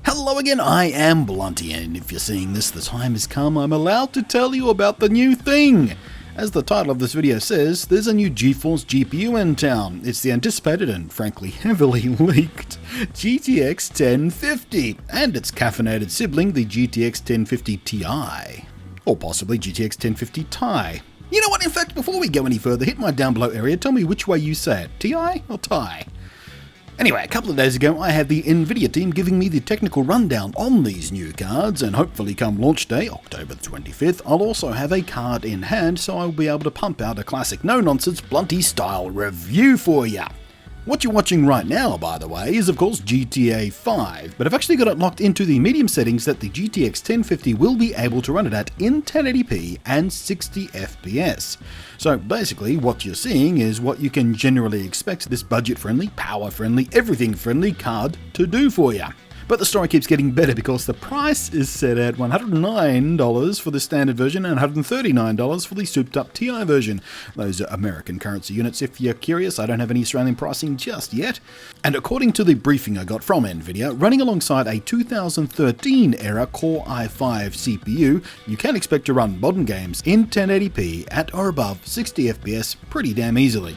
Hello again, I am Blunty, and if you're seeing this, the time has come. I'm allowed to tell you about the new thing. As the title of this video says, there's a new GeForce GPU in town. It's the anticipated and frankly heavily leaked GTX 1050, and its caffeinated sibling, the GTX 1050 Ti. Or possibly GTX 1050 Ti. You know what, in fact, before we go any further, hit my down below area, tell me which way you say it, Ti or Ti? Anyway, a couple of days ago I had the Nvidia team giving me the technical rundown on these new cards, and hopefully come launch day, October the 25th, I'll also have a card in hand so I'll be able to pump out a classic no-nonsense Blunty style review for ya. What you're watching right now, by the way, is of course GTA 5, but I've actually got it locked into the medium settings that the GTX 1050 will be able to run it at in 1080p and 60 FPS. So basically what you're seeing is what you can generally expect this budget-friendly, power-friendly, everything-friendly card to do for you. But the story keeps getting better because the price is set at $109 for the standard version and $139 for the souped up Ti version. Those are American currency units if you're curious. I don't have any Australian pricing just yet. And according to the briefing I got from Nvidia, running alongside a 2013 era Core i5 CPU, you can expect to run modern games in 1080p at or above 60 FPS pretty damn easily.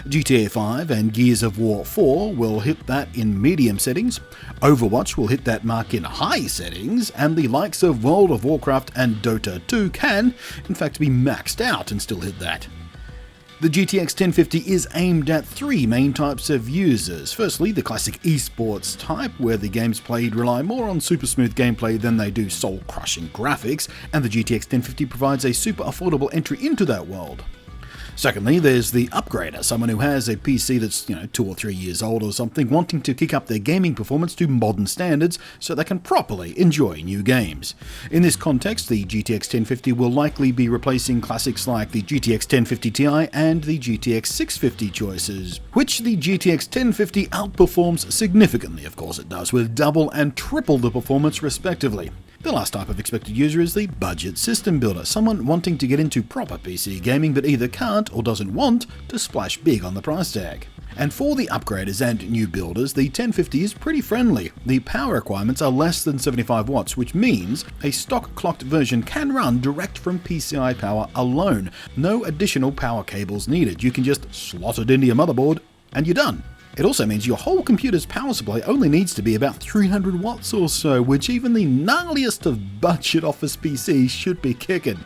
GTA 5 and Gears of War 4 will hit that in medium settings, Overwatch will hit that mark in high settings, and the likes of World of Warcraft and Dota 2 can, in fact, be maxed out and still hit that. The GTX 1050 is aimed at three main types of users. Firstly, the classic esports type, where the games played rely more on super smooth gameplay than they do soul-crushing graphics, and the GTX 1050 provides a super affordable entry into that world. Secondly, there's the upgrader, someone who has a PC that's, 2 or 3 years old or something, wanting to kick up their gaming performance to modern standards so they can properly enjoy new games. In this context, the GTX 1050 will likely be replacing classics like the GTX 1050 Ti and the GTX 650 choices, which the GTX 1050 outperforms significantly, of course it does, with double and triple the performance respectively. The last type of expected user is the budget system builder, someone wanting to get into proper PC gaming but either can't or doesn't want to splash big on the price tag. And for the upgraders and new builders, the 1050 is pretty friendly. The power requirements are less than 75 watts, which means a stock clocked version can run direct from PCI power alone. No additional power cables needed. You can just slot it into your motherboard and you're done. It also means your whole computer's power supply only needs to be about 300 watts or so, which even the gnarliest of budget office PCs should be kicking.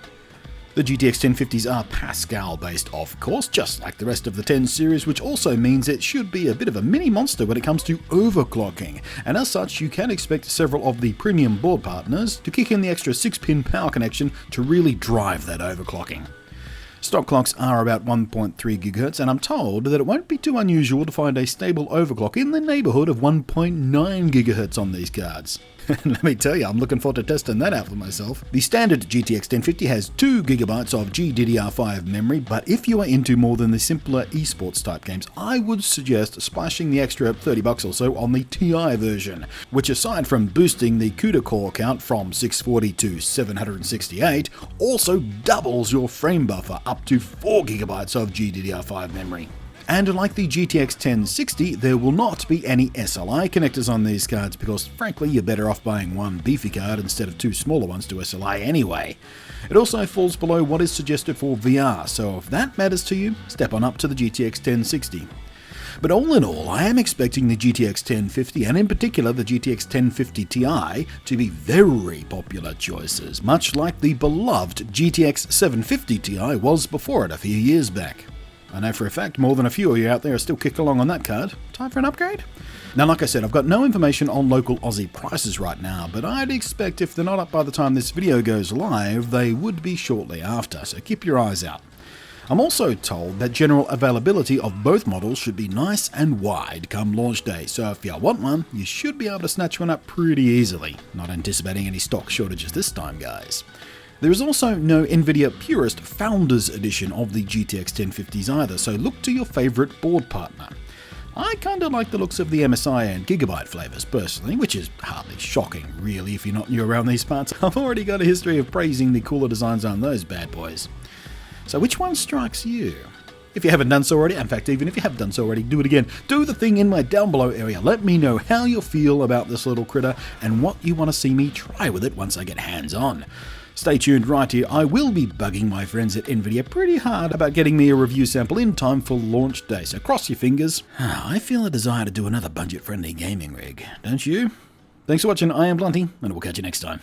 The GTX 1050s are Pascal based, of course, just like the rest of the 10 series, which also means it should be a bit of a mini monster when it comes to overclocking, and as such you can expect several of the premium board partners to kick in the extra 6-pin power connection to really drive that overclocking. Stock clocks are about 1.3 GHz, and I'm told that it won't be too unusual to find a stable overclock in the neighbourhood of 1.9 GHz on these cards. Let me tell you, I'm looking forward to testing that out for myself. The standard GTX 1050 has 2 GB of GDDR5 memory, but if you are into more than the simpler esports type games, I would suggest splashing the extra $30 or so on the Ti version, which aside from boosting the CUDA core count from 640 to 768, also doubles your frame buffer up to 4 GB of GDDR5 memory. And like the GTX 1060, there will not be any SLI connectors on these cards because frankly you're better off buying one beefy card instead of 2 smaller ones to SLI anyway. It also falls below what is suggested for VR, so if that matters to you, step on up to the GTX 1060. But all in all, I am expecting the GTX 1050 and in particular the GTX 1050 Ti to be very popular choices, much like the beloved GTX 750 Ti was before it a few years back. I know for a fact more than a few of you out there are still kicking along on that card. Time for an upgrade? Now, like I said, I've got no information on local Aussie prices right now, but I'd expect if they're not up by the time this video goes live, they would be shortly after, so keep your eyes out. I'm also told that general availability of both models should be nice and wide come launch day, so if you want one, you should be able to snatch one up pretty easily. Not anticipating any stock shortages this time, guys. There is also no Nvidia Purist Founders Edition of the GTX 1050s either, so look to your favourite board partner. I kinda like the looks of the MSI and Gigabyte flavours personally, which is hardly shocking really if you're not new around these parts. I've already got a history of praising the cooler designs on those bad boys. So which one strikes you? If you haven't done so already, in fact, even if you have done so already, do it again. Do the thing in my down below area. Let me know how you feel about this little critter and what you want to see me try with it once I get hands on. Stay tuned right here. I will be bugging my friends at Nvidia pretty hard about getting me a review sample in time for launch day, so cross your fingers. I feel a desire to do another budget-friendly gaming rig, don't you? Thanks for watching. I am Blunty, and we'll catch you next time.